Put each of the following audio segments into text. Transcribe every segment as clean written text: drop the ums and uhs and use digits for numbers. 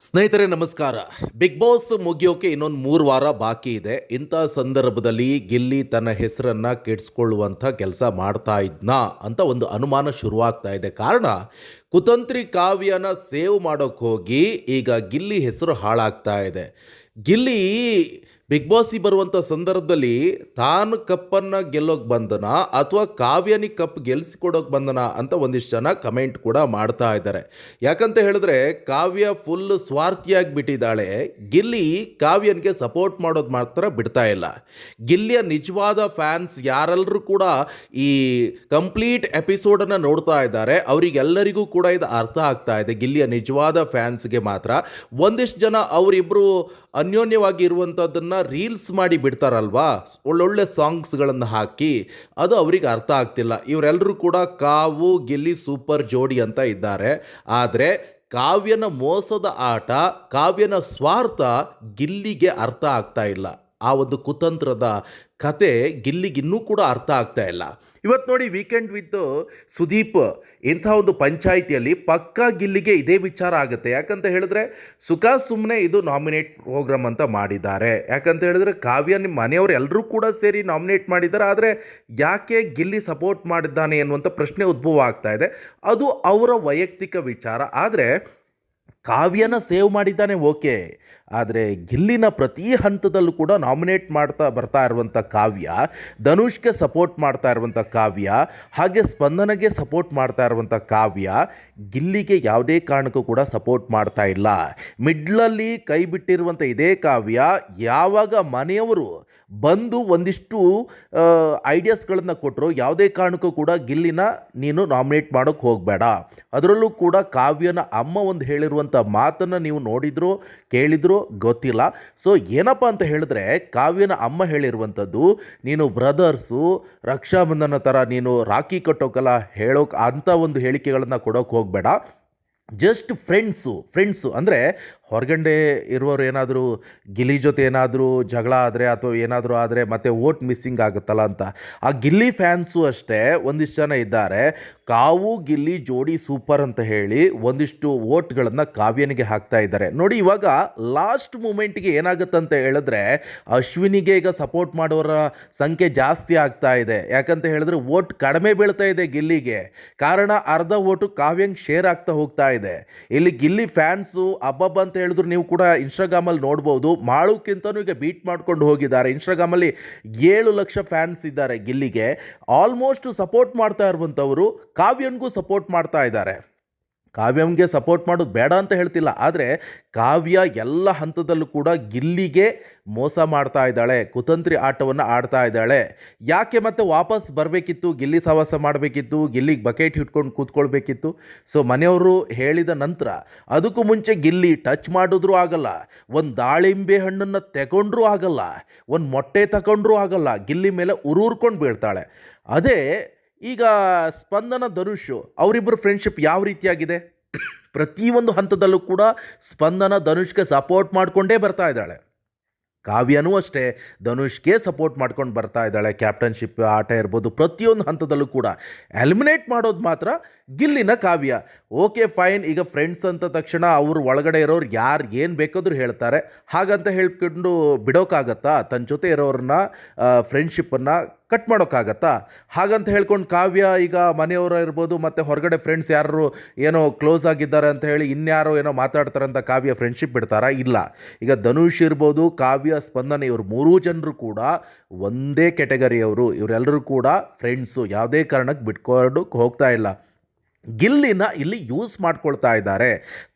ಸ್ನೇಹಿತರೆ ನಮಸ್ಕಾರ. Big boss ಮುಗಿಯೋಕೆ ಇನ್ನೊಂದು 3 ವಾರ ಬಾಕಿ ಇದೆ. ಇಂಥ ಸಂದರ್ಭದಲ್ಲಿ ಗಿಲ್ಲಿ ತನ್ನ ಹೆಸರನ್ನ ಕೆಡಿಸ್ಕೊಳ್ಳುವಂಥ ಕೆಲಸ ಮಾಡ್ತಾ ಇದ್ನಾ ಅಂತ ಒಂದು ಅನುಮಾನ ಶುರುವಾಗ್ತಾ ಇದೆ. ಕಾರಣ ಕುತಂತ್ರಿ ಕಾವ್ಯನ ಸೇವ್ ಮಾಡೋಕ್ಕೆ ಹೋಗಿ ಈಗ ಗಿಲ್ಲಿ ಹೆಸರು ಹಾಳಾಗ್ತಾ ಇದೆ. ಗಿಲ್ಲಿ ಬಿಗ್ ಬಾಸಿಗೆ ಬರುವಂಥ ಸಂದರ್ಭದಲ್ಲಿ ತಾನು ಕಪ್ಪನ್ನು ಗೆಲ್ಲೋಕೆ ಬಂದನ ಅಥವಾ ಕಾವ್ಯನಿಗೆ ಕಪ್ ಗೆಲ್ಸಿಕೊಡೋಕೆ ಬಂದನ ಅಂತ ಒಂದಿಷ್ಟು ಜನ ಕಮೆಂಟ್ ಕೂಡ ಮಾಡ್ತಾ ಇದ್ದಾರೆ. ಯಾಕಂತ ಹೇಳಿದ್ರೆ ಕಾವ್ಯ ಫುಲ್ ಸ್ವಾರ್ಥಿಯಾಗಿ ಬಿಟ್ಟಿದ್ದಾಳೆ. ಗಿಲ್ಲಿ ಕಾವ್ಯನಿಗೆ ಸಪೋರ್ಟ್ ಮಾಡೋದು ಮಾತ್ರ ಬಿಡ್ತಾ ಇಲ್ಲ. ಗಿಲ್ಲಿಯ ನಿಜವಾದ ಫ್ಯಾನ್ಸ್ ಯಾರೆಲ್ಲರೂ ಕೂಡ ಈ ಕಂಪ್ಲೀಟ್ ಎಪಿಸೋಡನ್ನು ನೋಡ್ತಾ ಇದ್ದಾರೆ. ಅವರಿಗೆಲ್ಲರಿಗೂ ಕೂಡ ಇದು ಅರ್ಥ ಆಗ್ತಾ ಇದೆ. ಗಿಲ್ಲಿಯ ನಿಜವಾದ ಫ್ಯಾನ್ಸ್ಗೆ ಮಾತ್ರ ಒಂದಿಷ್ಟು ಜನ ಅವರಿಬ್ಬರು ಅನ್ಯೋನ್ಯವಾಗಿ ಇರುವಂಥದ್ದನ್ನು ರೀಲ್ಸ್ ಮಾಡಿ ಬಿಡ್ತಾರಲ್ವಾ, ಒಳ್ಳೊಳ್ಳೆ ಸಾಂಗ್ಸ್ಗಳನ್ನು ಹಾಕಿ, ಅದು ಅವರಿಗೆ ಅರ್ಥ ಆಗ್ತಿಲ್ಲ. ಇವರೆಲ್ಲರೂ ಕೂಡ ಕಾವು ಗಿಲ್ಲಿ ಸೂಪರ್ ಜೋಡಿ ಅಂತ ಇದ್ದಾರೆ. ಆದರೆ ಕಾವ್ಯನ ಮೋಸದ ಆಟ, ಕಾವ್ಯನ ಸ್ವಾರ್ಥ ಗಿಲ್ಲಿಗೆ ಅರ್ಥ ಆಗ್ತಾ ಇಲ್ಲ. ಆ ಒಂದು ಕುತಂತ್ರದ ಕತೆ ಗಿಲ್ಲಿಗಿನ್ನೂ ಕೂಡ ಅರ್ಥ ಆಗ್ತಾ ಇಲ್ಲ. ಇವತ್ತು ನೋಡಿ ವೀಕೆಂಡ್ ವಿತ್ ಸುದೀಪ್ ಇಂಥ ಒಂದು ಪಂಚಾಯಿತಿಯಲ್ಲಿ ಪಕ್ಕಾ ಗಿಲ್ಲಿಗೆ ಇದೇ ವಿಚಾರ ಆಗುತ್ತೆ. ಯಾಕಂತ ಹೇಳಿದ್ರೆ ಸುಖ ಸುಮ್ಮನೆ ಇದು ನಾಮಿನೇಟ್ ಪ್ರೋಗ್ರಾಮ್ ಅಂತ ಮಾಡಿದ್ದಾರೆ. ಯಾಕಂತ ಹೇಳಿದ್ರೆ ಕಾವ್ಯ ನಿಮ್ಮ ಮನೆಯವರು ಎಲ್ಲರೂ ಕೂಡ ಸೇರಿ ನಾಮಿನೇಟ್ ಮಾಡಿದ್ದಾರೆ. ಆದರೆ ಯಾಕೆ ಗಿಲ್ಲಿ ಸಪೋರ್ಟ್ ಮಾಡಿದ್ದಾನೆ ಎನ್ನುವಂಥ ಪ್ರಶ್ನೆ ಉದ್ಭವ ಆಗ್ತಾ ಇದೆ. ಅದು ಅವರ ವೈಯಕ್ತಿಕ ವಿಚಾರ. ಆದರೆ ಕಾವ್ಯನ ಸೇವ್ ಮಾಡಿದ್ದಾನೆ ಓಕೆ, ಆದರೆ ಗಿಲ್ಲಿನ ಪ್ರತಿ ಹಂತದಲ್ಲೂ ಕೂಡ ನಾಮಿನೇಟ್ ಮಾಡ್ತಾ ಬರ್ತಾ ಇರುವಂಥ ಕಾವ್ಯ, ಧನುಷ್ಗೆ ಸಪೋರ್ಟ್ ಮಾಡ್ತಾ ಇರುವಂಥ ಕಾವ್ಯ, ಹಾಗೆ ಸ್ಪಂದನಗೆ ಸಪೋರ್ಟ್ ಮಾಡ್ತಾ ಇರುವಂಥ ಕಾವ್ಯ ಗಿಲ್ಲಿಗೆ ಯಾವುದೇ ಕಾರಣಕ್ಕೂ ಕೂಡ ಸಪೋರ್ಟ್ ಮಾಡ್ತಾ ಇಲ್ಲ. ಮಿಡ್ಲಲ್ಲಿ ಕೈ ಬಿಟ್ಟಿರುವಂಥ ಇದೇ ಕಾವ್ಯ ಯಾವಾಗ ಮನೆಯವರು ಬಂದು ಒಂದಿಷ್ಟು ಐಡಿಯಾಸ್ಗಳನ್ನು ಕೊಟ್ಟರು, ಯಾವುದೇ ಕಾರಣಕ್ಕೂ ಕೂಡ ಗಿಲ್ಲಿನ ನೀನು ನಾಮಿನೇಟ್ ಮಾಡೋಕ್ಕೆ ಹೋಗಬೇಡ. ಅದರಲ್ಲೂ ಕೂಡ ಕಾವ್ಯನ ಅಮ್ಮ ಒಂದು ಹೇಳಿರುವಂಥ ಮಾತನ್ನು ನೀವು ನೋಡಿದ್ರು ಕೇಳಿದ್ರು ಗೊತ್ತಿಲ್ಲ. ಸೊ ಏನಪ್ಪ ಅಂತ ಹೇಳಿದ್ರೆ ಕಾವ್ಯನ ಅಮ್ಮ ಹೇಳಿರುವಂಥದ್ದು, ನೀನು ಬ್ರದರ್ಸು ರಕ್ಷಾಬಂಧನ ಥರ ನೀನು ರಾಖಿ ಕಟ್ಟೋಕಲ್ಲ ಹೇಳೋಕೆ ಅಂಥ ಒಂದು ಹೇಳಿಕೆಗಳನ್ನು ಕೊಡೋಕೆ ಹೋಗಬೇಡ. ಜಸ್ಟ್ ಫ್ರೆಂಡ್ಸು ಅಂದರೆ ಹೊರಗಡೆ ಇರುವವರು ಏನಾದರೂ ಗಿಲ್ಲಿ ಜೊತೆ ಏನಾದರೂ ಜಗಳ ಆದರೆ ಅಥವಾ ಏನಾದರೂ ಆದರೆ ಮತ್ತೆ ವೋಟ್ ಮಿಸ್ಸಿಂಗ್ ಆಗುತ್ತಲ್ಲ ಅಂತ. ಆ ಗಿಲ್ಲಿ ಫ್ಯಾನ್ಸು ಅಷ್ಟೇ ಒಂದಿಷ್ಟು ಜನ ಇದ್ದಾರೆ, ಕಾವು ಗಿಲ್ಲಿ ಜೋಡಿ ಸೂಪರ್ ಅಂತ ಹೇಳಿ ಒಂದಿಷ್ಟು ವೋಟ್ಗಳನ್ನು ಕಾವ್ಯನಿಗೆ ಹಾಕ್ತಾ ಇದ್ದಾರೆ. ನೋಡಿ ಇವಾಗ ಲಾಸ್ಟ್ ಮೂಮೆಂಟ್ಗೆ ಏನಾಗುತ್ತಂತ ಹೇಳಿದ್ರೆ ಅಶ್ವಿನಿಗೆ ಈಗ ಸಪೋರ್ಟ್ ಮಾಡೋರ ಸಂಖ್ಯೆ ಜಾಸ್ತಿ ಆಗ್ತಾ ಇದೆ. ಯಾಕಂತ ಹೇಳಿದ್ರೆ ವೋಟ್ ಕಡಿಮೆ ಬೀಳ್ತಾ ಇದೆ ಗಿಲ್ಲಿಗೆ. ಕಾರಣ ಅರ್ಧ ವೋಟು ಕಾವ್ಯಂಗೆ ಶೇರ್ ಆಗ್ತಾ ಹೋಗ್ತಾ ಇದೆ. ಇಲ್ಲಿ ಗಿಲ್ಲಿ ಫ್ಯಾನ್ಸು ಅಬ್ಬಬ್ಬ ಅಂತ ಹೇಳಿದ್ರು ನೀವು ಕೂಡ ಇನ್ಸ್ಟಾಗ್ರಾಮಲ್ಲಿ ನೋಡ್ಬೋದು, ಮಾಳುಕ್ಕಿಂತನೂ ಈಗ ಬೀಟ್ ಮಾಡ್ಕೊಂಡು ಹೋಗಿದ್ದಾರೆ. ಇನ್ಸ್ಟಾಗ್ರಾಮಲ್ಲಿ 7 ಲಕ್ಷ ಫ್ಯಾನ್ಸ್ ಇದ್ದಾರೆ ಗಿಲ್ಲಿಗೆ. ಆಲ್ಮೋಸ್ಟ್ ಸಪೋರ್ಟ್ ಮಾಡ್ತಾ ಇರುವಂಥವರು ಕಾವ್ಯನಿಗೂ ಸಪೋರ್ಟ್ ಮಾಡ್ತಾ ಇದ್ದಾರೆ. ಕಾವ್ಯಂಗೆ ಸಪೋರ್ಟ್ ಮಾಡೋದು ಬೇಡ ಅಂತ ಹೇಳ್ತಿಲ್ಲ, ಆದರೆ ಕಾವ್ಯ ಎಲ್ಲ ಹಂತದಲ್ಲೂ ಕೂಡ ಗಿಲ್ಲಿಗೆ ಮೋಸ ಮಾಡ್ತಾ ಇದ್ದಾಳೆ, ಕುತಂತ್ರಿ ಆಟವನ್ನು ಆಡ್ತಾ ಇದ್ದಾಳೆ. ಯಾಕೆ ಮತ್ತೆ ವಾಪಸ್ ಬರಬೇಕಿತ್ತು, ಗಿಲ್ಲಿ ಸಹವಾಸ ಮಾಡಬೇಕಿತ್ತು, ಗಿಲ್ಲಿಗೆ ಬಕೆಟ್ ಹಿಡ್ಕೊಂಡು ಕೂತ್ಕೊಳ್ಬೇಕಿತ್ತು. ಸೊ ಮನೆಯವರು ಹೇಳಿದ ನಂತರ ಅದಕ್ಕೂ ಮುಂಚೆ ಗಿಲ್ಲಿ ಟಚ್ ಮಾಡಿದ್ರೂ ಆಗಲ್ಲ, ಒಂದು ದಾಳಿಂಬೆ ಹಣ್ಣನ್ನು ತಗೊಂಡ್ರೂ ಆಗಲ್ಲ, ಒಂದು ಮೊಟ್ಟೆ ತಗೊಂಡ್ರೂ ಆಗಲ್ಲ, ಗಿಲ್ಲಿ ಮೇಲೆ ಉರುರ್ಕೊಂಡು ಬೀಳ್ತಾಳೆ. ಅದೇ ಈಗ ಸ್ಪಂದನ ಧನುಷ್ ಅವರಿಬ್ಬರು ಫ್ರೆಂಡ್ಶಿಪ್ ಯಾವ ರೀತಿಯಾಗಿದೆ, ಪ್ರತಿಯೊಂದು ಹಂತದಲ್ಲೂ ಕೂಡ ಸ್ಪಂದನ ಧನುಷ್ಗೆ ಸಪೋರ್ಟ್ ಮಾಡಿಕೊಂಡೇ ಬರ್ತಾ ಇದ್ದಾಳೆ. ಕಾವ್ಯನೂ ಅಷ್ಟೇ ಧನುಷ್ಗೆ ಸಪೋರ್ಟ್ ಮಾಡ್ಕೊಂಡು ಬರ್ತಾ ಇದ್ದಾಳೆ. ಕ್ಯಾಪ್ಟನ್ಶಿಪ್ ಆಟ ಇರ್ಬೋದು, ಪ್ರತಿಯೊಂದು ಹಂತದಲ್ಲೂ ಕೂಡ ಎಲಿಮಿನೇಟ್ ಮಾಡೋದು ಮಾತ್ರ ಗಿಲ್ಲಿನ ಕಾವ್ಯ. ಓಕೆ ಫೈನ್, ಈಗ ಫ್ರೆಂಡ್ಸ್ ಅಂತ ತಕ್ಷಣ ಅವರು ಒಳಗಡೆ ಇರೋರು ಯಾರು ಏನು ಬೇಕಾದರೂ ಹೇಳ್ತಾರೆ, ಹಾಗಂತ ಹೇಳ್ಕೊಂಡು ಬಿಡೋಕ್ಕಾಗತ್ತಾ? ತನ್ನ ಜೊತೆ ಇರೋರನ್ನ ಫ್ರೆಂಡ್ಶಿಪ್ಪನ್ನು ಕಟ್ ಮಾಡೋಕ್ಕಾಗತ್ತಾ? ಹಾಗಂತ ಹೇಳ್ಕೊಂಡು ಕಾವ್ಯ ಈಗ ಮನೆಯವರು ಇರ್ಬೋದು ಮತ್ತು ಹೊರಗಡೆ ಫ್ರೆಂಡ್ಸ್ ಯಾರು ಏನೋ ಕ್ಲೋಸ್ ಆಗಿದ್ದಾರೆ ಅಂತ ಹೇಳಿ ಇನ್ಯಾರೋ ಏನೋ ಮಾತಾಡ್ತಾರೆ ಅಂತ ಕಾವ್ಯ ಫ್ರೆಂಡ್ಶಿಪ್ ಬಿಡ್ತಾರಾ? ಇಲ್ಲ. ಈಗ ಧನುಷ್ ಇರ್ಬೋದು, ಕಾವ್ಯ, ಸ್ಪಂದನ ಇವರು 3 ಜನರು ಕೂಡ ಒಂದೇ ಕೆಟಗರಿಯವರು. ಇವರೆಲ್ಲರೂ ಕೂಡ ಫ್ರೆಂಡ್ಸು, ಯಾವುದೇ ಕಾರಣಕ್ಕೆ ಬಿಟ್ಕೊಡೋಕ್ಕೆ ಹೋಗ್ತಾ ಇಲ್ಲ. ಗಿಲ್ಲಿನ ಇಲ್ಲಿ ಯೂಸ್ ಮಾಡ್ಕೊಳ್ತಾ ಇದ್ದಾರೆ.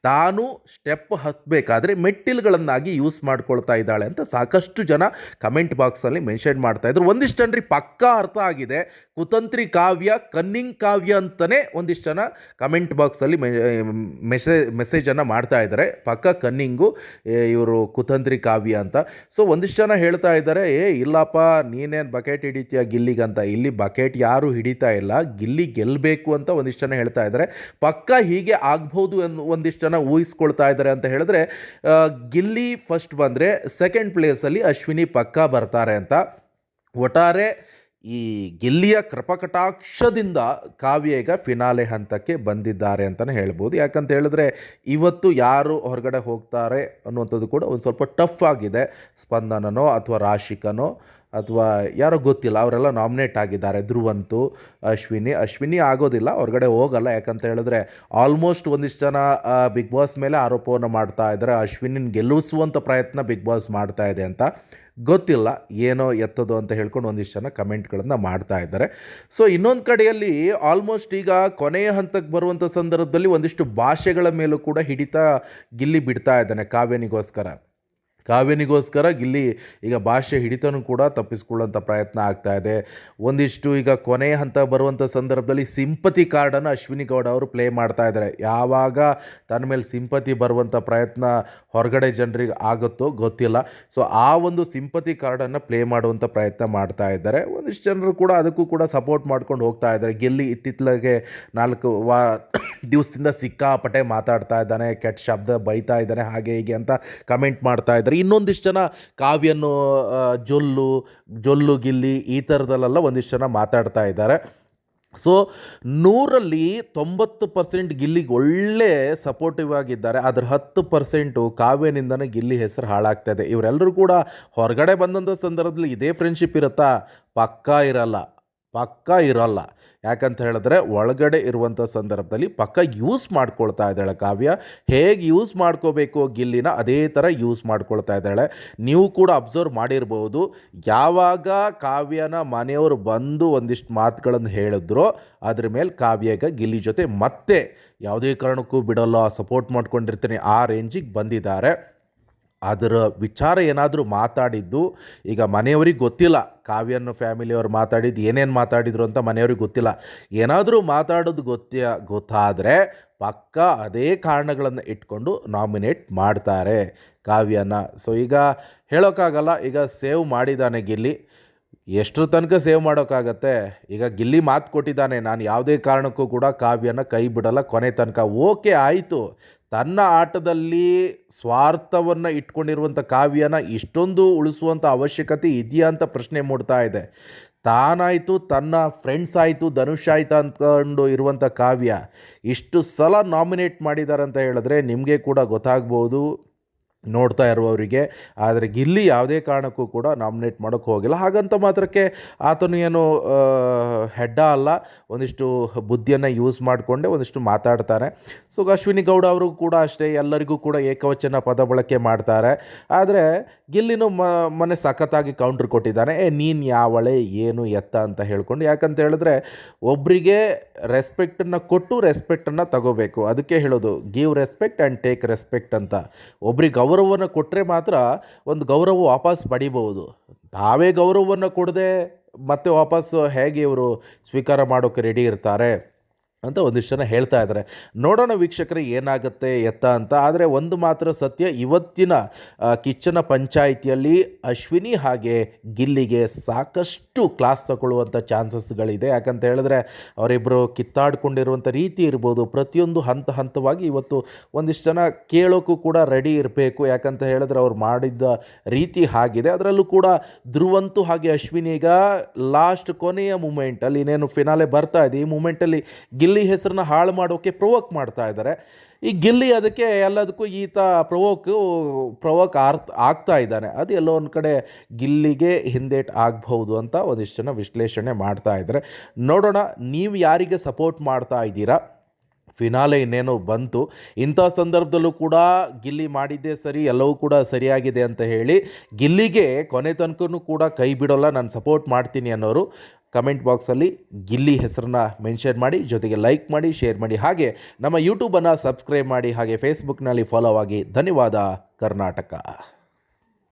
ತಾನು ಸ್ಟೆಪ್ ಹತ್ತಬೇಕಾದ್ರೆ ಮೆಟ್ಟಿಲುಗಳನ್ನಾಗಿ ಯೂಸ್ ಮಾಡ್ಕೊಳ್ತಾ ಇದ್ದಾಳೆ ಅಂತ ಸಾಕಷ್ಟು ಜನ ಕಮೆಂಟ್ ಬಾಕ್ಸಲ್ಲಿ ಮೆನ್ಷನ್ ಮಾಡ್ತಾ ಇದ್ರು. ಒಂದಿಷ್ಟು ಜನರಿಗೆ ಪಕ್ಕಾ ಅರ್ಥ ಆಗಿದೆ, ಕುತಂತ್ರಿ ಕಾವ್ಯ, ಕನ್ನಿಂಗ್ ಕಾವ್ಯ ಅಂತಲೇ ಒಂದಿಷ್ಟು ಜನ ಕಮೆಂಟ್ ಬಾಕ್ಸಲ್ಲಿ ಮೆಸೇಜನ್ನು ಮಾಡ್ತಾ ಇದ್ದಾರೆ. ಪಕ್ಕಾ ಕನ್ನಿಂಗು ಇವರು ಕುತಂತ್ರಿ ಕಾವ್ಯ ಅಂತ. ಸೊ ಒಂದಿಷ್ಟು ಜನ ಹೇಳ್ತಾ ಇದ್ದಾರೆ, ಇಲ್ಲಪ್ಪ ನೀನೇನು ಬಕೆಟ್ ಹಿಡಿತೀಯ ಗಿಲ್ಲಿಗಂತ. ಇಲ್ಲಿ ಬಕೆಟ್ ಯಾರು ಹಿಡಿತಾ ಇಲ್ಲ, ಗಿಲ್ಲಿ ಗೆಲ್ಲಬೇಕು ಅಂತ ಒಂದಿಷ್ಟು ಜನ ಹೇಳ್ತಾ ಇದ್ದಾರೆ. ಪಕ್ಕಾ ಹೀಗೆ ಆಗ್ಬೋದು ಎಂದು ಒಂದಿಷ್ಟು ಜನ ಊಹಿಸ್ಕೊಳ್ತಾ ಇದ್ದಾರೆ. ಅಂತ ಹೇಳಿದ್ರೆ ಗಿಲ್ಲಿ ಫಸ್ಟ್ ಬಂದರೆ ಸೆಕೆಂಡ್ ಪ್ಲೇಸಲ್ಲಿ ಅಶ್ವಿನಿ ಪಕ್ಕಾ ಬರ್ತಾರೆ ಅಂತ. ಒಟ್ಟಾರೆ ಈ ಗಿಲ್ಲಿಯ ಕೃಪಕಟಾಕ್ಷದಿಂದ ಕಾವ್ಯ ಈಗ ಫಿನಾಲೆ ಹಂತಕ್ಕೆ ಬಂದಿದ್ದಾರೆ ಅಂತಲೇ ಹೇಳ್ಬೋದು. ಯಾಕಂತ ಹೇಳಿದ್ರೆ ಇವತ್ತು ಯಾರು ಹೊರಗಡೆ ಹೋಗ್ತಾರೆ ಅನ್ನುವಂಥದ್ದು ಕೂಡ ಒಂದು ಸ್ವಲ್ಪ ಟಫ್ ಆಗಿದೆ. ಸ್ಪಂದನನೋ ಅಥವಾ ರಾಶಿಕನೋ ಅಥವಾ ಯಾರೋ ಗೊತ್ತಿಲ್ಲ, ಅವರೆಲ್ಲ ನಾಮಿನೇಟ್ ಆಗಿದ್ದಾರೆ. ಧ್ರುವಂತು, ಅಶ್ವಿನಿ ಆಗೋದಿಲ್ಲ, ಹೊರಗಡೆ ಹೋಗಲ್ಲ. ಯಾಕಂತ ಹೇಳಿದ್ರೆ ಆಲ್ಮೋಸ್ಟ್ ಒಂದಿಷ್ಟು ಜನ ಬಿಗ್ ಬಾಸ್ ಮೇಲೆ ಆರೋಪವನ್ನು ಮಾಡ್ತಾ ಇದ್ದಾರೆ. ಅಶ್ವಿನಿನ ಗೆಲ್ಲಿಸುವಂಥ ಪ್ರಯತ್ನ ಬಿಗ್ ಬಾಸ್ ಮಾಡ್ತಾ ಇದೆ ಅಂತ. ಗೊತ್ತಿಲ್ಲ ಏನೋ ಎತ್ತದು ಅಂತ ಹೇಳ್ಕೊಂಡು ಒಂದಿಷ್ಟು ಜನ ಕಮೆಂಟ್ಗಳನ್ನು ಮಾಡ್ತಾ ಇದ್ದಾರೆ. ಸೊ ಇನ್ನೊಂದು ಕಡೆಯಲ್ಲಿ ಆಲ್ಮೋಸ್ಟ್ ಈಗ ಕೊನೆಯ ಹಂತಕ್ಕೆ ಬರುವಂಥ ಸಂದರ್ಭದಲ್ಲಿ ಒಂದಿಷ್ಟು ಭಾಷೆಗಳ ಮೇಲೂ ಕೂಡ ಹಿಡಿತ ಗಿಲ್ಲಿ ಬಿಡ್ತಾ ಇದ್ದಾನೆ ಕಾವ್ಯನಿಗೋಸ್ಕರ ಗಿಲ್ಲಿ ಈಗ ಭಾಷೆ ಹಿಡಿತನೂ ಕೂಡ ತಪ್ಪಿಸ್ಕೊಳ್ಳೋಂಥ ಪ್ರಯತ್ನ ಆಗ್ತಾ ಇದೆ. ಒಂದಿಷ್ಟು ಈಗ ಕೊನೆಯ ಹಂತ ಬರುವಂಥ ಸಂದರ್ಭದಲ್ಲಿ ಸಿಂಪತಿ ಕಾರ್ಡನ್ನು ಅಶ್ವಿನಿ ಗೌಡ ಅವರು ಪ್ಲೇ ಮಾಡ್ತಾ ಇದ್ದಾರೆ. ಯಾವಾಗ ತನ್ನ ಮೇಲೆ ಸಿಂಪತಿ ಬರುವಂಥ ಪ್ರಯತ್ನ ಹೊರಗಡೆ ಜನರಿಗೆ ಆಗುತ್ತೋ ಗೊತ್ತಿಲ್ಲ. ಸೊ ಆ ಒಂದು ಸಿಂಪತಿ ಕಾರ್ಡನ್ನು ಪ್ಲೇ ಮಾಡುವಂಥ ಪ್ರಯತ್ನ ಮಾಡ್ತಾ ಇದ್ದಾರೆ. ಒಂದಿಷ್ಟು ಜನರು ಕೂಡ ಅದಕ್ಕೂ ಕೂಡ ಸಪೋರ್ಟ್ ಮಾಡ್ಕೊಂಡು ಹೋಗ್ತಾ ಇದ್ದಾರೆ. ಗಿಲ್ಲಿ ಇತ್ತಿತ್ತಲಾಗೆ 4 ದಿವಸದಿಂದ ಸಿಕ್ಕಾಪಟ್ಟೆ ಮಾತಾಡ್ತಾ ಇದ್ದಾನೆ, ಕೆಟ್ಟ ಶಬ್ದ ಬೈತಾ ಇದ್ದಾನೆ, ಹಾಗೆ ಹೀಗೆ ಅಂತ ಕಮೆಂಟ್ ಮಾಡ್ತಾ ಇದ್ದಾರೆ. ಇನ್ನೊಂದಿಷ್ಟು ಜನ ಕಾವ್ಯನ್ನು ಜೊಲ್ಲು ಗಿಲ್ಲಿ ಈ ಥರದಲ್ಲೆಲ್ಲ ಒಂದಿಷ್ಟು ಜನ ಮಾತಾಡ್ತಾ ಇದ್ದಾರೆ. ಸೊ 100ರಲ್ಲಿ 90% ಗಿಲ್ಲಿಗೆ ಒಳ್ಳೆ ಸಪೋರ್ಟಿವ್ ಆಗಿದ್ದಾರೆ. ಅದರ 10% ಕಾವ್ಯನಿಂದನೇ ಗಿಲ್ಲಿ ಹೆಸರು ಹಾಳಾಗ್ತಾ ಇದೆ. ಇವರೆಲ್ಲರೂ ಕೂಡ ಹೊರಗಡೆ ಬಂದಂಥ ಸಂದರ್ಭದಲ್ಲಿ ಇದೇ ಫ್ರೆಂಡ್ಶಿಪ್ ಇರುತ್ತಾ? ಪಕ್ಕಾ ಇರಲ್ಲ. ಯಾಕಂತ ಹೇಳಿದ್ರೆ ಒಳಗಡೆ ಇರುವಂಥ ಸಂದರ್ಭದಲ್ಲಿ ಪಕ್ಕ ಯೂಸ್ ಮಾಡ್ಕೊಳ್ತಾ ಇದ್ದಾಳೆ ಕಾವ್ಯ. ಹೇಗೆ ಯೂಸ್ ಮಾಡ್ಕೋಬೇಕು ಗಿಲ್ಲಿನ ಅದೇ ಥರ ಯೂಸ್ ಮಾಡ್ಕೊಳ್ತಾ ಇದ್ದಾಳೆ. ನೀವು ಕೂಡ ಅಬ್ಸರ್ವ್ ಮಾಡಿರ್ಬೋದು, ಯಾವಾಗ ಕಾವ್ಯನ ಮನೆಯವರು ಬಂದು ಒಂದಿಷ್ಟು ಮಾತುಗಳನ್ನು ಹೇಳಿದ್ರು ಅದ್ರ ಮೇಲೆ ಕಾವ್ಯ ಈಗ ಗಿಲ್ಲಿ ಜೊತೆ ಮತ್ತೆ ಯಾವುದೇ ಕಾರಣಕ್ಕೂ ಬಿಡಲ್ಲ, ಸಪೋರ್ಟ್ ಮಾಡ್ಕೊಂಡಿರ್ತೀನಿ, ಆ ರೇಂಜಿಗೆ ಬಂದಿದ್ದಾರೆ. ಅದರ ವಿಚಾರ ಏನಾದರೂ ಮಾತಾಡಿದ್ದು ಈಗ ಮನೆಯವ್ರಿಗೆ ಗೊತ್ತಿಲ್ಲ. ಕಾವ್ಯನ ಫ್ಯಾಮಿಲಿಯವ್ರು ಮಾತಾಡಿದ್ದು ಏನೇನು ಮಾತಾಡಿದ್ರು ಅಂತ ಮನೆಯವ್ರಿಗೆ ಗೊತ್ತಿಲ್ಲ. ಏನಾದರೂ ಮಾತಾಡೋದು ಗೊತ್ತಾದರೆ ಪಕ್ಕ ಅದೇ ಕಾರಣಗಳನ್ನು ಇಟ್ಕೊಂಡು ನಾಮಿನೇಟ್ ಮಾಡ್ತಾರೆ ಕಾವ್ಯನ. ಸೊ ಈಗ ಹೇಳೋಕ್ಕಾಗಲ್ಲ. ಈಗ ಸೇವ್ ಮಾಡಿದ್ದಾನೆ ಗಿಲ್ಲಿ, ಎಷ್ಟರ ತನಕ ಸೇವ್ ಮಾಡೋಕ್ಕಾಗತ್ತೆ? ಈಗ ಗಿಲ್ಲಿ ಮಾತು ಕೊಟ್ಟಿದ್ದಾನೆ, ನಾನು ಯಾವುದೇ ಕಾರಣಕ್ಕೂ ಕೂಡ ಕಾವ್ಯನ ಕೈ ಬಿಡಲ್ಲ ಕೊನೆ ತನಕ. ಓಕೆ, ಆಯಿತು. ತನ್ನ ಆಟದಲ್ಲಿ ಸ್ವಾರ್ಥವನ್ನು ಇಟ್ಕೊಂಡಿರುವಂಥ ಕಾವ್ಯನ ಇಷ್ಟೊಂದು ಉಳಿಸುವಂಥ ಅವಶ್ಯಕತೆ ಇದೆಯಾ ಅಂತ ಪ್ರಶ್ನೆ ಮೂಡ್ತಾ ಇದೆ. ತಾನಾಯಿತು, ತನ್ನ ಫ್ರೆಂಡ್ಸ್ ಆಯಿತು, ಧನುಷ್ ಆಯಿತು ಅಂದ್ಕೊಂಡು ಇರುವಂಥ ಕಾವ್ಯ ಇಷ್ಟು ಸಲ ನಾಮಿನೇಟ್ ಮಾಡಿದ್ದಾರೆ ಅಂತ ಹೇಳಿದ್ರೆ ನಿಮಗೆ ಕೂಡ ಗೊತ್ತಾಗ್ಬೋದು ನೋಡ್ತಾ ಇರುವವರಿಗೆ. ಆದರೆ ಗಿಲ್ಲಿ ಯಾವುದೇ ಕಾರಣಕ್ಕೂ ಕೂಡ ನಾಮಿನೇಟ್ ಮಾಡೋಕ್ಕೆ ಹೋಗಿಲ್ಲ. ಹಾಗಂತ ಮಾತ್ರಕ್ಕೆ ಆತನು ಏನು ಹೆಡ್ಡ ಅಲ್ಲ, ಒಂದಿಷ್ಟು ಬುದ್ಧಿಯನ್ನು ಯೂಸ್ ಮಾಡಿಕೊಂಡೆ ಒಂದಿಷ್ಟು ಮಾತಾಡ್ತಾನೆ. ಸೊ ಅಶ್ವಿನಿ ಗೌಡ ಅವರು ಕೂಡ ಅಷ್ಟೇ, ಎಲ್ಲರಿಗೂ ಕೂಡ ಏಕವಚನ ಪದ ಬಳಕೆ ಮಾಡ್ತಾರೆ. ಆದರೆ ಗಿಲ್ಲಿನೂ ಮೊನ್ನೆ ಸಖತ್ತಾಗಿ ಕೌಂಟ್ರ್ ಕೊಟ್ಟಿದ್ದಾನೆ, ನೀನು ಯಾವಳೆ ಏನು ಎತ್ತ ಅಂತ ಹೇಳ್ಕೊಂಡು. ಯಾಕಂತ ಹೇಳಿದ್ರೆ ಒಬ್ಬರಿಗೆ ರೆಸ್ಪೆಕ್ಟನ್ನು ಕೊಟ್ಟು ರೆಸ್ಪೆಕ್ಟನ್ನು ತಗೋಬೇಕು. ಅದಕ್ಕೆ ಹೇಳೋದು give respect and take respect ಅಂತ. ಒಬ್ರಿಗೆ ಗೌರವವನ್ನು ಕೊಟ್ಟರೆ ಮಾತ್ರ ಒಂದು ಗೌರವ ವಾಪಸ್ ಪಡಿಬಹುದು. ತಾವೇ ಗೌರವವನ್ನು ಕೊಡದೆ ಮತ್ತೆ ವಾಪಸ್ಸು ಹೇಗೆ ಇವರು ಸ್ವೀಕಾರ ಮಾಡೋಕ್ಕೆ ರೆಡಿ ಇರ್ತಾರೆ ಅಂತ ಒಂದಿಷ್ಟು ಜನ ಹೇಳ್ತಾ ಇದ್ದಾರೆ. ನೋಡೋಣ ವೀಕ್ಷಕರೇ ಏನಾಗುತ್ತೆ ಎತ್ತ ಅಂತ. ಆದರೆ ಒಂದು ಮಾತ್ರ ಸತ್ಯ, ಇವತ್ತಿನ ಕಿಚ್ಚನ ಪಂಚಾಯಿತಿಯಲ್ಲಿ ಅಶ್ವಿನಿ ಹಾಗೆ ಗಿಲ್ಲಿಗೆ ಸಾಕಷ್ಟು ಕ್ಲಾಸ್ ತಗೊಳ್ಳುವಂಥ ಚಾನ್ಸಸ್ಗಳಿದೆ. ಯಾಕಂತ ಹೇಳಿದ್ರೆ ಅವರಿಬ್ಬರು ಕಿತ್ತಾಡ್ಕೊಂಡಿರುವಂಥ ರೀತಿ ಇರ್ಬೋದು, ಪ್ರತಿಯೊಂದು ಹಂತವಾಗಿ ಇವತ್ತು ಒಂದಿಷ್ಟು ಜನ ಕೇಳೋಕ್ಕೂ ಕೂಡ ರೆಡಿ ಇರಬೇಕು. ಯಾಕಂತ ಹೇಳಿದ್ರೆ ಅವ್ರು ಮಾಡಿದ್ದ ರೀತಿ ಹಾಗಿದೆ. ಅದರಲ್ಲೂ ಕೂಡ ಧ್ರುವಂತು ಹಾಗೆ ಅಶ್ವಿನಿಗ ಲಾಸ್ಟ್ ಕೊನೆಯ ಮೂಮೆಂಟಲ್ಲಿ ಇನ್ನೇನು ಫಿನಾಲೆ ಬರ್ತಾ ಇದೆ, ಈ ಮೂಮೆಂಟಲ್ಲಿ ಗಿಲ್ಲಿ ಹೆಸರನ್ನ ಹಾಳು ಮಾಡೋಕ್ಕೆ ಪ್ರೊವೋಕ್ ಮಾಡ್ತಾ ಇದ್ದಾರೆ. ಈ ಗಿಲ್ಲಿ ಅದಕ್ಕೆ ಎಲ್ಲದಕ್ಕೂ ಈತ ಪ್ರೊವೋಕ್ ಆಗ್ತಾ ಇದ್ದಾನೆ. ಅದು ಎಲ್ಲೋ ಒಂದು ಕಡೆ ಗಿಲ್ಲಿಗೆ ಹಿಂದೇಟ್ ಆಗಬಹುದು ಅಂತ ಒಂದಿಷ್ಟು ಜನ ವಿಶ್ಲೇಷಣೆ ಮಾಡ್ತಾ ಇದ್ದಾರೆ. ನೋಡೋಣ ನೀವು ಯಾರಿಗೆ ಸಪೋರ್ಟ್ ಮಾಡ್ತಾ ಇದ್ದೀರಾ. ಫಿನಾಲೆ ಇನ್ನೇನೋ ಬಂತು, ಇಂಥ ಸಂದರ್ಭದಲ್ಲೂ ಕೂಡ ಗಿಲ್ಲಿ ಮಾಡಿದ್ದೇ ಸರಿ, ಎಲ್ಲವೂ ಕೂಡ ಸರಿಯಾಗಿದೆ ಅಂತ ಹೇಳಿ ಗಿಲ್ಲಿಗೆ ಕೊನೆ ತನಕನೂ ಕೂಡ ಕೈ ಬಿಡೋಲ್ಲ, ನಾನು ಸಪೋರ್ಟ್ ಮಾಡ್ತೀನಿ ಅನ್ನೋರು ಕಮೆಂಟ್ ಬಾಕ್ಸಲ್ಲಿ ಗಿಲ್ಲಿ ಹೆಸರನ್ನ ಮೆನ್ಷನ್ ಮಾಡಿ, ಜೊತೆಗೆ ಲೈಕ್ ಮಾಡಿ, ಶೇರ್ ಮಾಡಿ, ಹಾಗೆ ನಮ್ಮ ಯೂಟ್ಯೂಬನ್ನು ಸಬ್ಸ್ಕ್ರೈಬ್ ಮಾಡಿ, ಹಾಗೆ ಫೇಸ್ಬುಕ್ನಲ್ಲಿ ಫಾಲೋ ಆಗಿ. ಧನ್ಯವಾದ ಕರ್ನಾಟಕ.